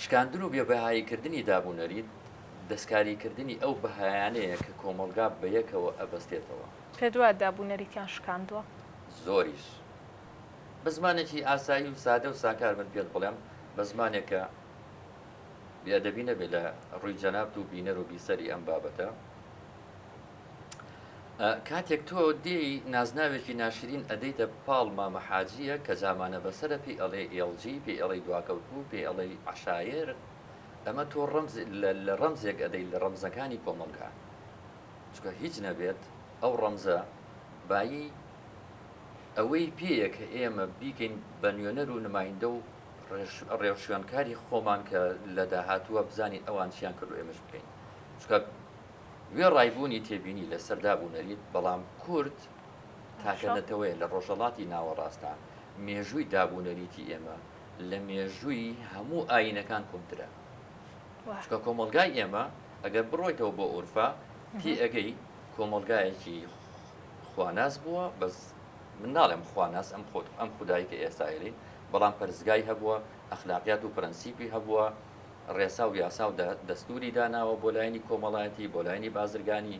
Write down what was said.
شکاندن و بێبەهاییکردنی دابوونەریت دەستکاریکردنی ئەو بەهایانەیە کە کۆمەلگا بە یەکەوە ئەبەستێتەوە. پێ دووە دابوونەریتیان شکاندووە؟ زۆریش بە زمانێکی ئاسایی و سادە و ساکار من پێت بڵێم، بە زمانێکە بێئەدەبی نەبێت لە ڕووی جەنابەت و بینەر و بیسەری ئەم بابەتە. کاتێک تۆ دێی نازناوێکی ناشرین ئەدەیتە پاڵ مامە حاجیە کە زامانە بەسەرە پێی ئەڵێ ئێڵجی، پێی ئەڵەی دواکەوتبوو، پێی ئەڵەی عەشایر، ئەمە تۆ لە ڕەمزێک ئەدەی لە ڕەمزەکانی کۆمەلگا، چکە هیچ نەبێت ئەو ڕەمزە بایی ئەوەی پێیە کە ئێمە بیکەین بە نوێنەر و نمایندە و ڕێوشوێنکاری خۆمان کە لە داهاتووە بزانین ئەوان چیان کرد و ئێمەش بکەین. چکە وێ ڕایبوونی تێبینی لە سەردابوونەریت، بەڵام کورد تاکەنەتەوەی لە ڕۆژەڵاتی ناوەڕاستان مێژووی دابوونەریتی ئێمە لە مێژووی هەموو ئاینەکان کۆمترە. چکە کۆمەلگای ئێمە ئەگەر بڕۆیتەوە بۆ ئورفا تێ ئەگەی کۆمەلگایەکی خواناس بووە، بەس من ناڵێم خواناس ئەم خودایی کە ئێستاێری، بەڵام پەرزگای هەبووە، ئەخلاقیات و پرەنسیپی هەبووە، ڕێسا و یاسا و دەستوری داناوە بۆ لایەنی کۆمەڵایەتی، بۆ لایەنی بازرگانی